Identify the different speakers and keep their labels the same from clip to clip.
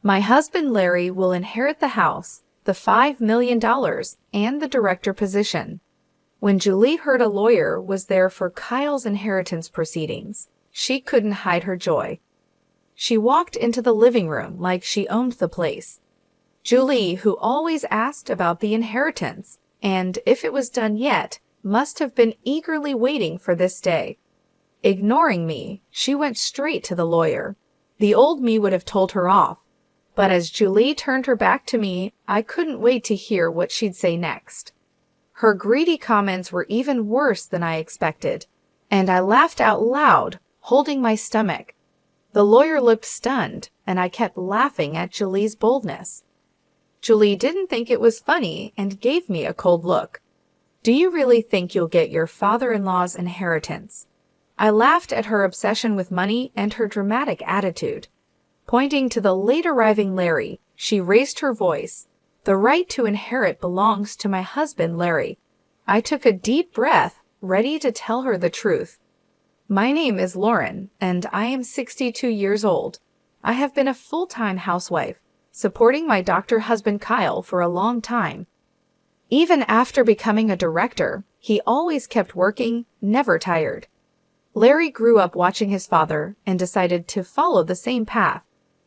Speaker 1: My husband Larry will inherit the house, the $5 million, and the director position. When Julie heard a lawyer was there for Kyle's inheritance proceedings, she couldn't hide her joy. She walked into the living room like she owned the place. Julie, who always asked about the inheritance, and if it was done yet, must have been eagerly waiting for this day. Ignoring me, she went straight to the lawyer. The old me would have told her off, but as Julie turned her back to me, I couldn't wait to hear what she'd say next. Her greedy comments were even worse than I expected, and I laughed out loud, holding my stomach. The lawyer looked stunned, and I kept laughing at Julie's boldness. Julie didn't think it was funny and gave me a cold look. "Do you really think you'll get your father-in-law's inheritance?" I laughed at her obsession with money and her dramatic attitude. Pointing to the late-arriving Larry, she raised her voice. "The right to inherit belongs to my husband, Larry." I took a deep breath, ready to tell her the truth. "My name is Lauren, and I am 62 years old. I have been a full-time housewife, supporting my doctor husband Kyle for a long time. Even after becoming a director, he always kept working, never tired. Larry grew up watching his father and decided to follow the same path.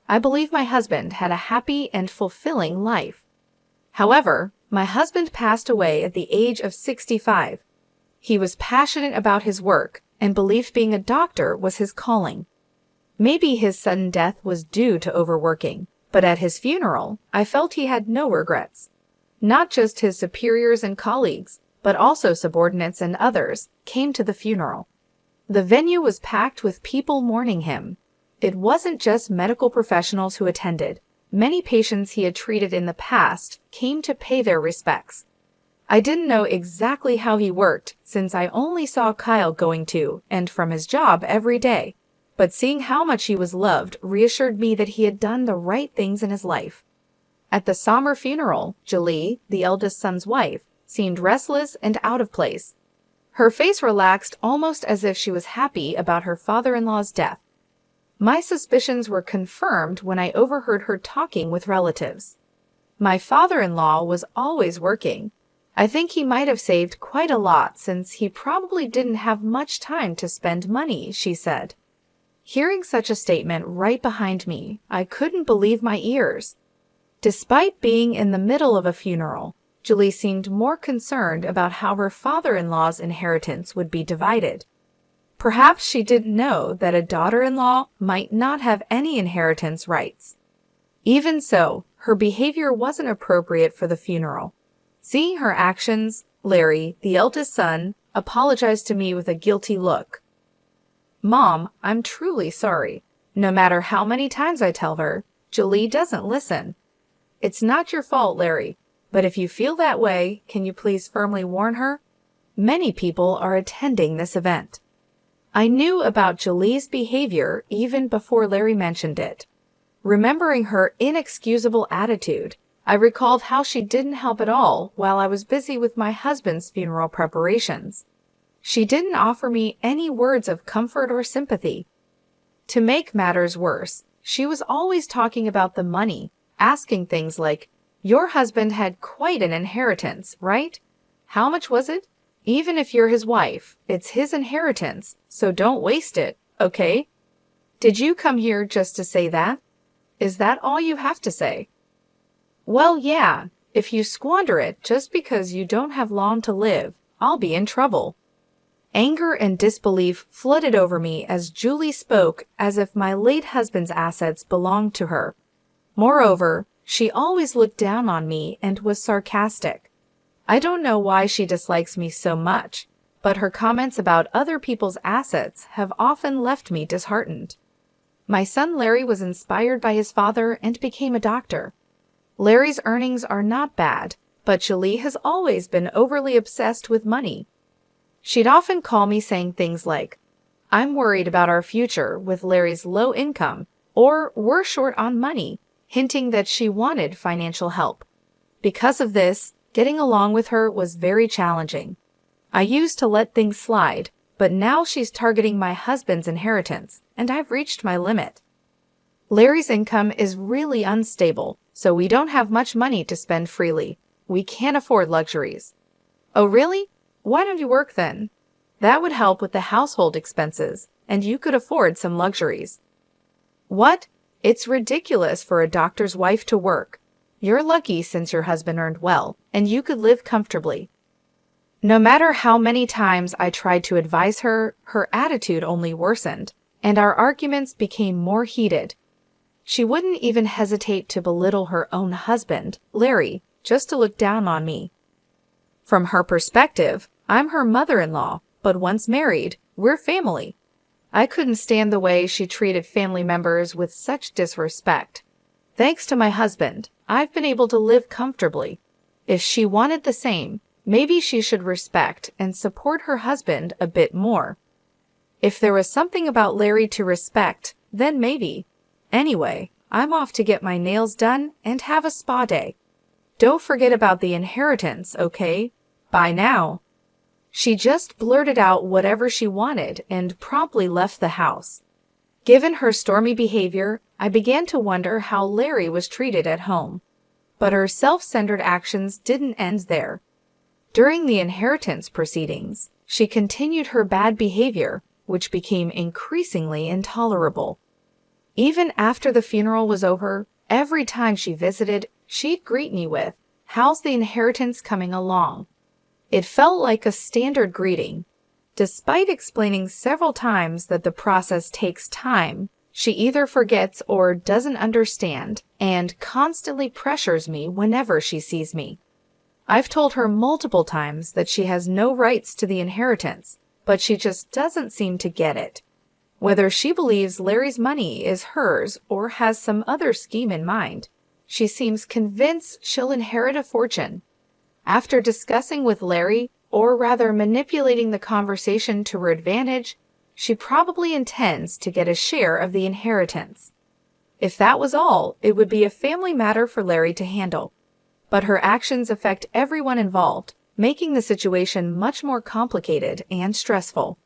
Speaker 1: I believe my husband had a happy and fulfilling life. However, my husband passed away at the age of 65. He was passionate about his work and believed being a doctor was his calling. Maybe his sudden death was due to overworking, but at his funeral, I felt he had no regrets. Not just his superiors and colleagues, but also subordinates and others, came to the funeral. The venue was packed with people mourning him. It wasn't just medical professionals who attended. Many patients he had treated in the past came to pay their respects. I didn't know exactly how he worked, since I only saw Kyle going to and from his job every day. But seeing how much he was loved reassured me that he had done the right things in his life. At the somber funeral, Julie, the eldest son's wife, seemed restless and out of place. Her face relaxed almost as if she was happy about her father-in-law's death. My suspicions were confirmed when I overheard her talking with relatives. My father-in-law was always working. I think he might have saved quite a lot since he probably didn't have much time to spend money, she said. Hearing such a statement right behind me, I couldn't believe my ears. Despite being in the middle of a funeral, Julie seemed more concerned about how her father-in-law's inheritance would be divided. Perhaps she didn't know that a daughter-in-law might not have any inheritance rights. Even so, her behavior wasn't appropriate for the funeral. Seeing her actions, Larry, the eldest son, apologized to me with a guilty look. "Mom, I'm truly sorry. No matter how many times I tell her, Julie doesn't listen. It's not your fault, Larry, but if you feel that way, can you please firmly warn her? Many people are attending this event." I knew about Julie's behavior even before Larry mentioned it. Remembering her inexcusable attitude, I recalled how she didn't help at all while I was busy with my husband's funeral preparations. She didn't offer me any words of comfort or sympathy. To make matters worse, she was always talking about the money, asking things like, "Your husband had quite an inheritance, right? How much was it? Even if you're his wife, it's his inheritance, so don't waste it, okay? Did you come here just to say that? Is that all you have to say?" "Well, yeah, if you squander it just because you don't have long to live, I'll be in trouble." Anger and disbelief flooded over me as Julie spoke as if my late husband's assets belonged to her. Moreover, she always looked down on me and was sarcastic. I don't know why she dislikes me so much, but her comments about other people's assets have often left me disheartened. My son Larry was inspired by his father and became a doctor. Larry's earnings are not bad, but Julie has always been overly obsessed with money. She'd often call me saying things like, "I'm worried about our future with Larry's low income," or "We're short on money," hinting that she wanted financial help. Because of this, getting along with her was very challenging. I used to let things slide, but now she's targeting my husband's inheritance, and I've reached my limit. Larry's income is really unstable, so we don't have much money to spend freely. We can't afford luxuries. Oh, really? Why don't you work then? That would help with the household expenses, and you could afford some luxuries. What? It's ridiculous for a doctor's wife to work. You're lucky since your husband earned well, and you could live comfortably. No matter how many times I tried to advise her, her attitude only worsened, and our arguments became more heated. She wouldn't even hesitate to belittle her own husband, Larry, just to look down on me. From her perspective, I'm her mother-in-law, but once married, we're family. I couldn't stand the way she treated family members with such disrespect. Thanks to my husband, I've been able to live comfortably. If she wanted the same, maybe she should respect and support her husband a bit more. If there was something about Larry to respect, then maybe. Anyway, I'm off to get my nails done and have a spa day. Don't forget about the inheritance, okay? Bye now. She just blurted out whatever she wanted and promptly left the house. Given her stormy behavior, I began to wonder how Larry was treated at home. But her self-centered actions didn't end there. During the inheritance proceedings, she continued her bad behavior, which became increasingly intolerable. Even after the funeral was over, every time she visited, she'd greet me with, "How's the inheritance coming along?" It felt like a standard greeting. Despite explaining several times that the process takes time, she either forgets or doesn't understand and constantly pressures me whenever she sees me. I've told her multiple times that she has no rights to the inheritance, but she just doesn't seem to get it. Whether she believes Larry's money is hers or has some other scheme in mind, she seems convinced she'll inherit a fortune. After discussing with Larry, or rather manipulating the conversation to her advantage, she probably intends to get a share of the inheritance. If that was all, it would be a family matter for Larry to handle. But her actions affect everyone involved, making the situation much more complicated and stressful.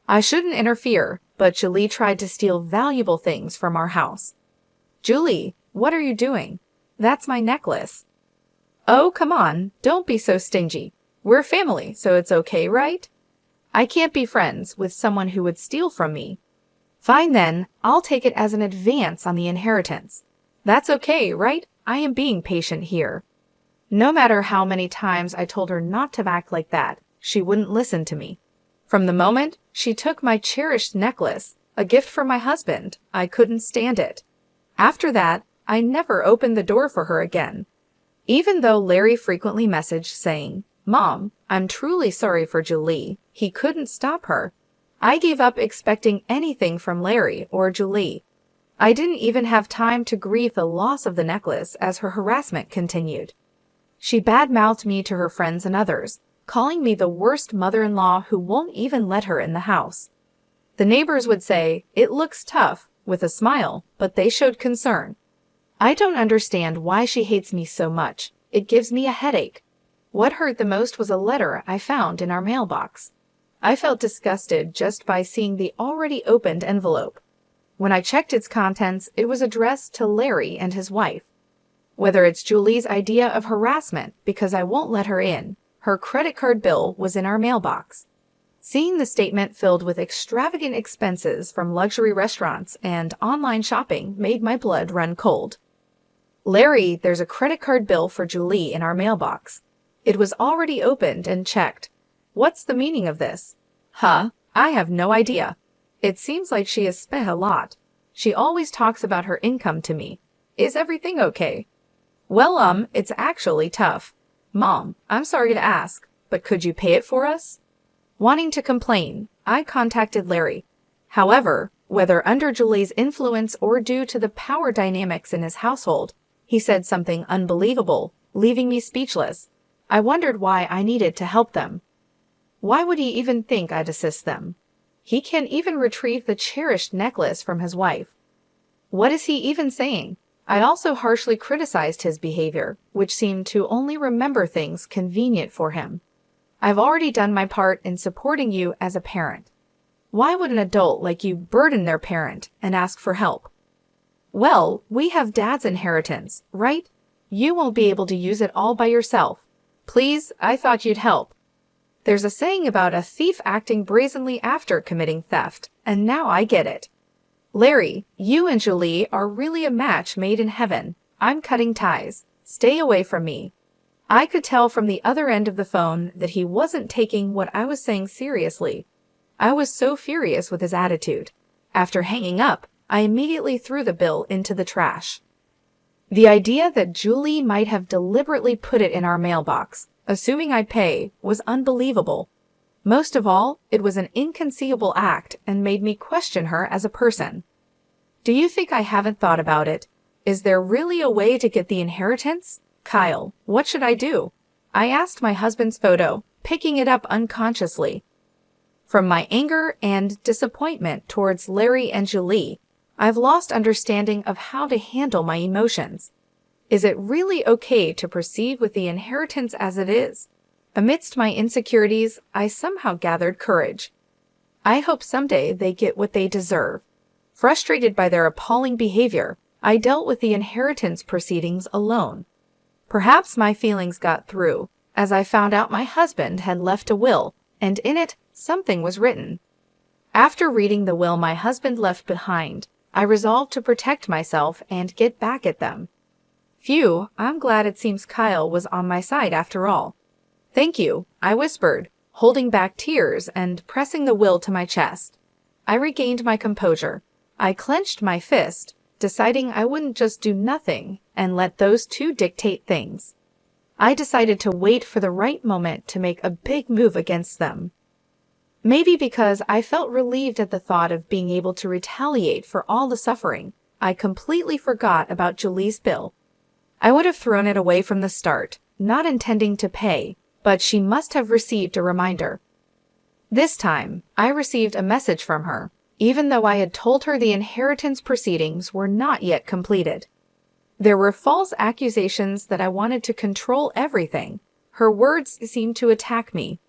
Speaker 1: I shouldn't interfere, but Julie tried to steal valuable things from our house. Julie, what are you doing? That's my necklace. Oh, come on, don't be so stingy. We're family, so it's okay, right? I can't be friends with someone who would steal from me. Fine then, I'll take it as an advance on the inheritance. That's okay, right? I am being patient here. No matter how many times I told her not to act like that, she wouldn't listen to me. From the moment she took my cherished necklace, a gift from my husband, I couldn't stand it. After that, I never opened the door for her again. Even though Larry frequently messaged saying, "Mom, I'm truly sorry for Julie," he couldn't stop her. I gave up expecting anything from Larry or Julie. I didn't even have time to grieve the loss of the necklace as her harassment continued. She badmouthed me to her friends and others, calling me the worst mother-in-law who won't even let her in the house. The neighbors would say, "It looks tough," with a smile, but they showed concern. I don't understand why she hates me so much. It gives me a headache. What hurt the most was a letter I found in our mailbox. I felt disgusted just by seeing the already opened envelope. When I checked its contents, it was addressed to Larry and his wife. Whether it's Julie's idea of harassment because I won't let her in, her credit card bill was in our mailbox. Seeing the statement filled with extravagant expenses from luxury restaurants and online shopping made my blood run cold. "Larry, there's a credit card bill for Julie in our mailbox. It was already opened and checked. What's the meaning of this?" "Huh? I have no idea. It seems like she has spent a lot. She always talks about her income to me. Is everything okay?" "Well, it's actually tough. Mom, I'm sorry to ask, but could you pay it for us?" Wanting to complain, I contacted Larry. However, whether under Julie's influence or due to the power dynamics in his household, he said something unbelievable, leaving me speechless. I wondered why I needed to help them. Why would he even think I'd assist them? He can't even retrieve the cherished necklace from his wife. What is he even saying? I also harshly criticized his behavior, which seemed to only remember things convenient for him. I've already done my part in supporting you as a parent. Why would an adult like you burden their parent and ask for help? Well, we have Dad's inheritance, right? You won't be able to use it all by yourself. Please, I thought you'd help. There's a saying about a thief acting brazenly after committing theft, and now I get it. Larry, you and Julie are really a match made in heaven. I'm cutting ties. Stay away from me. I could tell from the other end of the phone that he wasn't taking what I was saying seriously. I was so furious with his attitude. After hanging up, I immediately threw the bill into the trash. The idea that Julie might have deliberately put it in our mailbox, assuming I'd pay, was unbelievable. Most of all, it was an inconceivable act and made me question her as a person. Do you think I haven't thought about it? Is there really a way to get the inheritance? Kyle, what should I do? I asked my husband's photo, picking it up unconsciously. From my anger and disappointment towards Larry and Julie, I've lost understanding of how to handle my emotions. Is it really okay to proceed with the inheritance as it is? Amidst my insecurities, I somehow gathered courage. I hope someday they get what they deserve. Frustrated by their appalling behavior, I dealt with the inheritance proceedings alone. Perhaps my feelings got through, as I found out my husband had left a will, and in it, something was written. After reading the will my husband left behind, I resolved to protect myself and get back at them. Phew, I'm glad it seems Kyle was on my side after all. Thank you, I whispered, holding back tears and pressing the will to my chest. I regained my composure. I clenched my fist, deciding I wouldn't just do nothing and let those two dictate things. I decided to wait for the right moment to make a big move against them. Maybe because I felt relieved at the thought of being able to retaliate for all the suffering, I completely forgot about Julie's bill. I would have thrown it away from the start, not intending to pay, but she must have received a reminder. This time, I received a message from her, even though I had told her the inheritance proceedings were not yet completed. There were false accusations that I wanted to control everything. Her words seemed to attack me.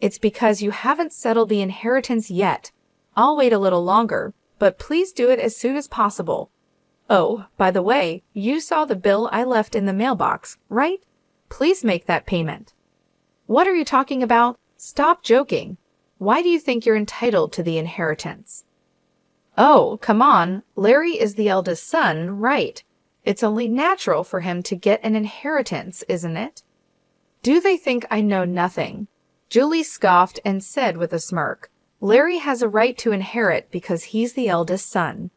Speaker 1: It's because you haven't settled the inheritance yet. I'll wait a little longer, but please do it as soon as possible. Oh, by the way, you saw the bill I left in the mailbox, right? Please make that payment. What are you talking about? Stop joking. Why do you think you're entitled to the inheritance? Oh, come on. Larry is the eldest son, right? It's only natural for him to get an inheritance, isn't it? Do they think I know nothing? Julie scoffed and said with a smirk, Larry has a right to inherit because he's the eldest son.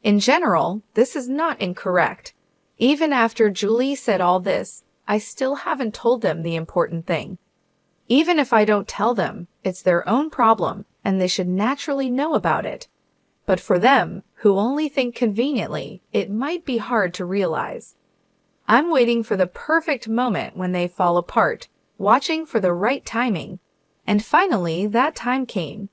Speaker 1: In general, this is not incorrect. Even after Julie said all this, I still haven't told them the important thing. Even if I don't tell them, it's their own problem, and they should naturally know about it. But for them, who only think conveniently, it might be hard to realize. I'm waiting for the perfect moment when they fall apart, watching for the right timing. And finally, that time came.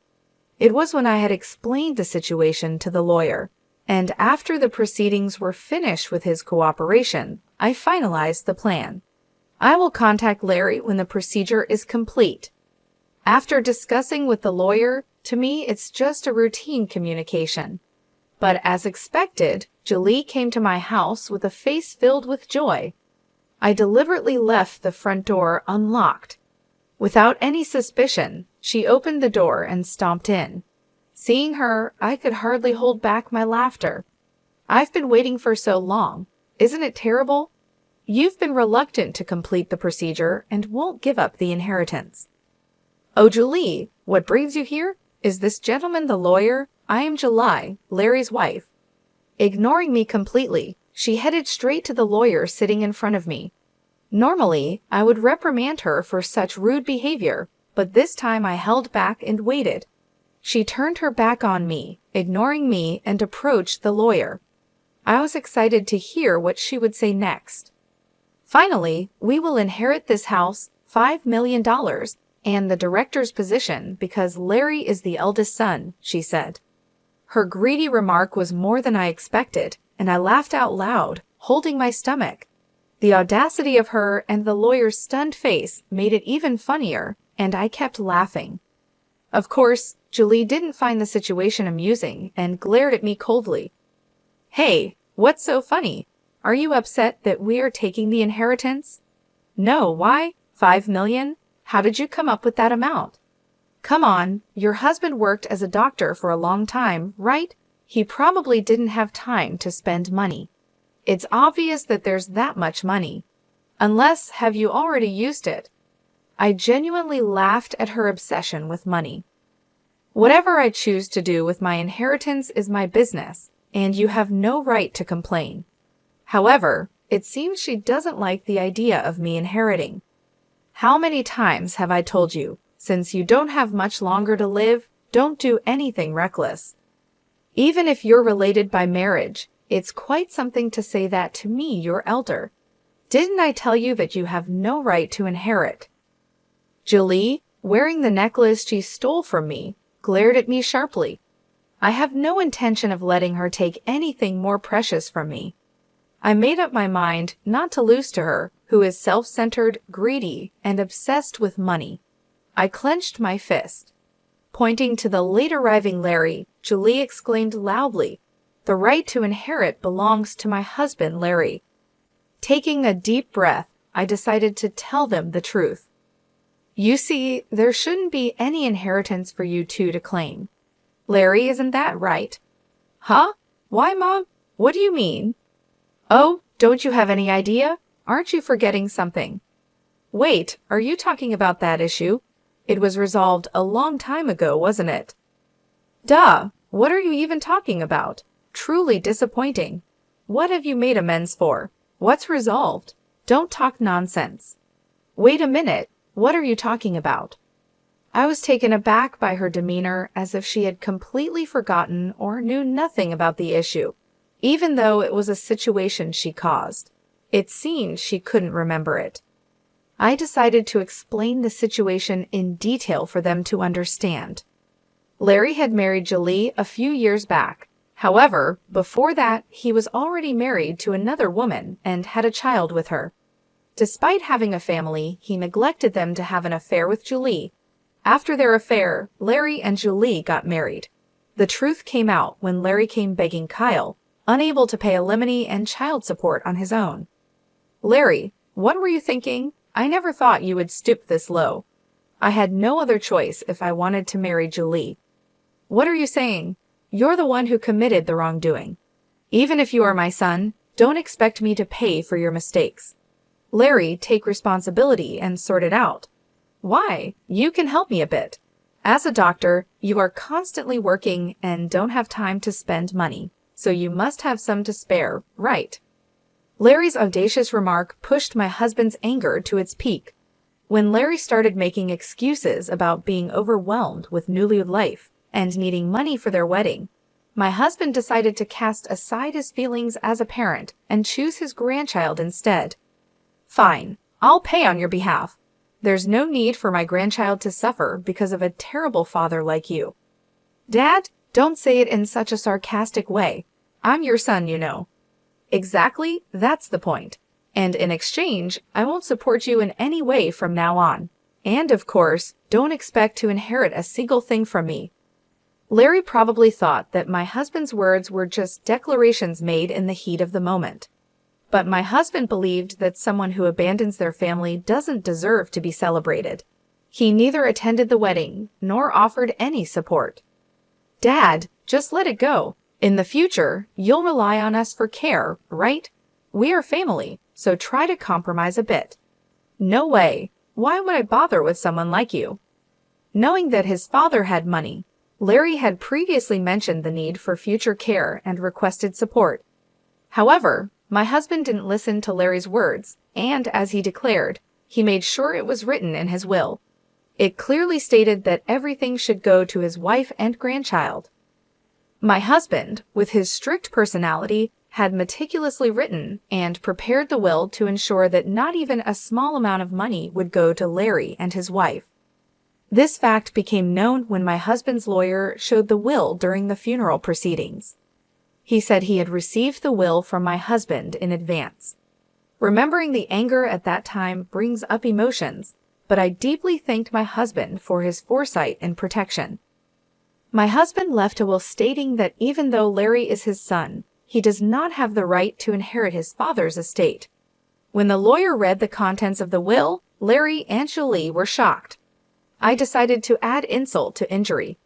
Speaker 1: It was when I had explained the situation to the lawyer, and after the proceedings were finished with his cooperation, I finalized the plan. I will contact Larry when the procedure is complete. After discussing with the lawyer, to me it's just a routine communication. But as expected, Julie came to my house with a face filled with joy. I deliberately left the front door unlocked. Without any suspicion, she opened the door and stomped in. Seeing her, I could hardly hold back my laughter. I've been waiting for so long. Isn't it terrible? You've been reluctant to complete the procedure and won't give up the inheritance. Oh, Julie, what brings you here? Is this gentleman the lawyer? I am July, Larry's wife. Ignoring me completely, she headed straight to the lawyer sitting in front of me. Normally, I would reprimand her for such rude behavior, but this time I held back and waited. She turned her back on me, ignoring me, and approached the lawyer. I was excited to hear what she would say next. Finally, we will inherit this house, $5 million, and the director's position because Larry is the eldest son, she said. Her greedy remark was more than I expected, and I laughed out loud, holding my stomach. The audacity of her and the lawyer's stunned face made it even funnier, and I kept laughing. Of course, Julie didn't find the situation amusing and glared at me coldly. Hey, What's so funny? Are you upset that we are taking the inheritance? No, why? 5 million? How did you come up with that amount? Come on, your husband worked as a doctor for a long time, right? He probably didn't have time to spend money. It's obvious that there's that much money. Unless, have you already used it? I genuinely laughed at her obsession with money. Whatever I choose to do with my inheritance is my business, and you have no right to complain. However, it seems she doesn't like the idea of me inheriting. How many times have I told you, since you don't have much longer to live, don't do anything reckless? Even if you're related by marriage, it's quite something to say that to me, your elder. Didn't I tell you that you have no right to inherit? Julie, wearing the necklace she stole from me, glared at me sharply. I have no intention of letting her take anything more precious from me. I made up my mind not to lose to her, who is self-centered, greedy, and obsessed with money. I clenched my fist. Pointing to the late-arriving Larry, Julie exclaimed loudly, "The right to inherit belongs to my husband, Larry." Taking a deep breath, I decided to tell them the truth. You see, there shouldn't be any inheritance for you two to claim. Larry, isn't that right? Huh? Why, Mom? What do you mean? Oh, don't you have any idea? Aren't you forgetting something? Wait, are you talking about that issue? It was resolved a long time ago, wasn't it? Duh, what are you even talking about? Truly disappointing. What have you made amends for? What's resolved? Don't talk nonsense. Wait a minute, what are you talking about? I was taken aback by her demeanor, as if she had completely forgotten or knew nothing about the issue, even though it was a situation she caused. It seemed she couldn't remember it. I decided to explain the situation in detail for them to understand. Larry had married Julie a few years back. However, before that, he was already married to another woman and had a child with her. Despite having a family, he neglected them to have an affair with Julie. After their affair, Larry and Julie got married. The truth came out when Larry came begging Kyle, unable to pay alimony and child support on his own. Larry, what were you thinking? I never thought you would stoop this low. I had no other choice if I wanted to marry Julie. What are you saying? You're the one who committed the wrongdoing. Even if you are my son, don't expect me to pay for your mistakes. Larry, take responsibility and sort it out. Why? You can help me a bit. As a doctor, you are constantly working and don't have time to spend money, so you must have some to spare, right? Larry's audacious remark pushed my husband's anger to its peak. When Larry started making excuses about being overwhelmed with newlywed life and needing money for their wedding, my husband decided to cast aside his feelings as a parent and choose his grandchild instead. Fine, I'll pay on your behalf. There's no need for my grandchild to suffer because of a terrible father like you. Dad, don't say it in such a sarcastic way. I'm your son, you know. Exactly, that's the point. And in exchange, I won't support you in any way from now on. And of course, don't expect to inherit a single thing from me. Larry probably thought that my husband's words were just declarations made in the heat of the moment. But my husband believed that someone who abandons their family doesn't deserve to be celebrated. He neither attended the wedding nor offered any support. Dad, just let it go. In the future, you'll rely on us for care, right? We are family, so try to compromise a bit. No way. Why would I bother with someone like you? Knowing that his father had money, Larry had previously mentioned the need for future care and requested support. However, my husband didn't listen to Larry's words, and as he declared, he made sure it was written in his will. It clearly stated that everything should go to his wife and grandchild. My husband, with his strict personality, had meticulously written and prepared the will to ensure that not even a small amount of money would go to Larry and his wife. This fact became known when my husband's lawyer showed the will during the funeral proceedings. He said he had received the will from my husband in advance. Remembering the anger at that time brings up emotions, but I deeply thanked my husband for his foresight and protection. My husband left a will stating that even though Larry is his son, he does not have the right to inherit his father's estate. When the lawyer read the contents of the will, Larry and Julie were shocked. I decided to add insult to injury.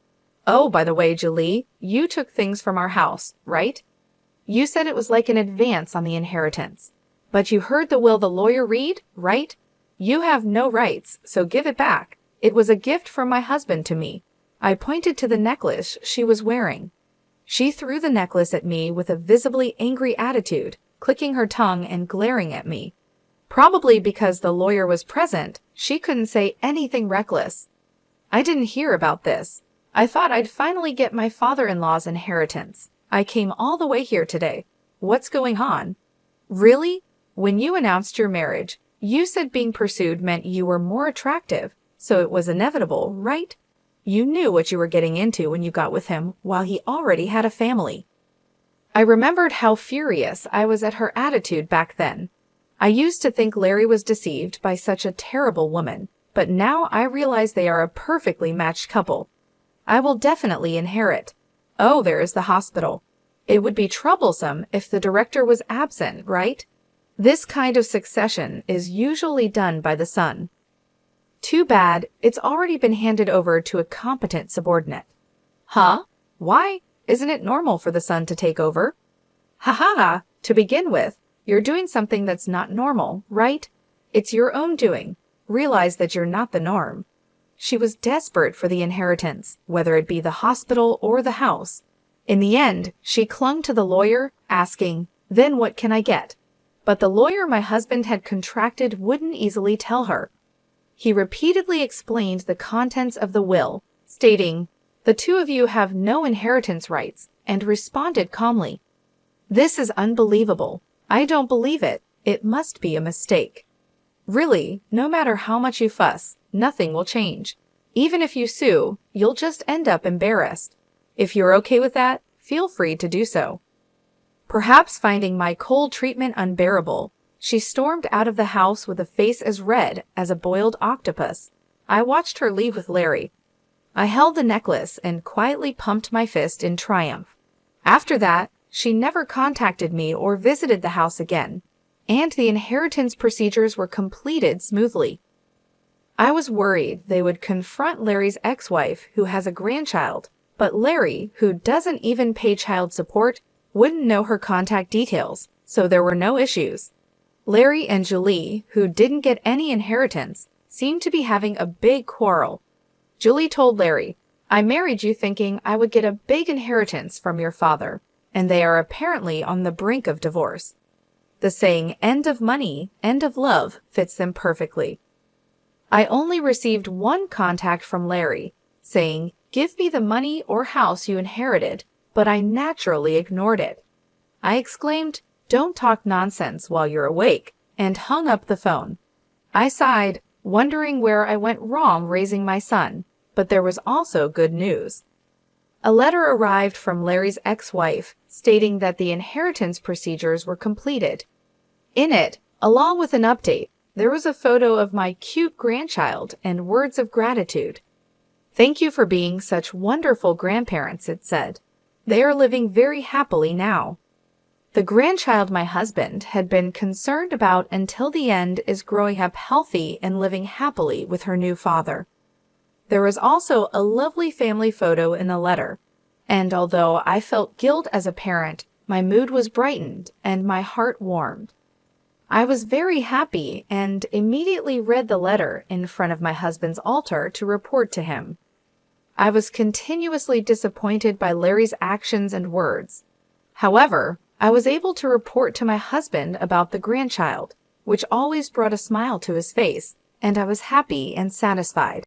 Speaker 1: "Oh, by the way, Julie, you took things from our house, right? You said it was like an advance on the inheritance. But you heard the will the lawyer read, right? You have no rights, so give it back. It was a gift from my husband to me." I pointed to the necklace she was wearing. She threw the necklace at me with a visibly angry attitude, clicking her tongue and glaring at me. Probably because the lawyer was present, she couldn't say anything reckless. "I didn't hear about this. I thought I'd finally get my father-in-law's inheritance. I came all the way here today. What's going on?" "Really? When you announced your marriage, you said being pursued meant you were more attractive, so it was inevitable, right? You knew what you were getting into when you got with him while he already had a family." I remembered how furious I was at her attitude back then. I used to think Larry was deceived by such a terrible woman, but now I realize they are a perfectly matched couple. I will definitely inherit. Oh, there is the hospital. It would be troublesome if the director was absent, right? This kind of succession is usually done by the son. Too bad, it's already been handed over to a competent subordinate. Huh? Why? Isn't it normal for the son to take over? Ha ha ha, to begin with, you're doing something that's not normal, right? It's your own doing. Realize that you're not the norm. She was desperate for the inheritance, whether it be the hospital or the house. In the end, she clung to the lawyer, asking, "Then what can I get?" But the lawyer my husband had contracted wouldn't easily tell her. He repeatedly explained the contents of the will, stating, "The two of you have no inheritance rights," and responded calmly, "This is unbelievable. I don't believe it. It must be a mistake." Really, no matter how much you fuss, nothing will change. Even if you sue, you'll just end up embarrassed. If you're okay with that, feel free to do so. Perhaps finding my cold treatment unbearable, she stormed out of the house with a face as red as a boiled octopus. I watched her leave with Larry. I held the necklace and quietly pumped my fist in triumph. After that, she never contacted me or visited the house again, and the inheritance procedures were completed smoothly. I was worried they would confront Larry's ex-wife, who has a grandchild, but Larry, who doesn't even pay child support, wouldn't know her contact details, so there were no issues. Larry and Julie, who didn't get any inheritance, seemed to be having a big quarrel. Julie told Larry, "I married you thinking I would get a big inheritance from your father," and they are apparently on the brink of divorce. The saying, "end of money, end of love," fits them perfectly. I only received one contact from Larry, saying, "Give me the money or house you inherited," but I naturally ignored it. I exclaimed, "Don't talk nonsense while you're awake," and hung up the phone. I sighed, wondering where I went wrong raising my son, but there was also good news. A letter arrived from Larry's ex-wife stating that the inheritance procedures were completed. In it, along with an update, there was a photo of my cute grandchild and words of gratitude. "Thank you for being such wonderful grandparents," it said. "They are living very happily now." The grandchild my husband had been concerned about until the end is growing up healthy and living happily with her new father. There was also a lovely family photo in the letter, and although I felt guilt as a parent, my mood was brightened and my heart warmed. I was very happy and immediately read the letter in front of my husband's altar to report to him. I was continuously disappointed by Larry's actions and words. However, I was able to report to my husband about the grandchild, which always brought a smile to his face, and I was happy and satisfied.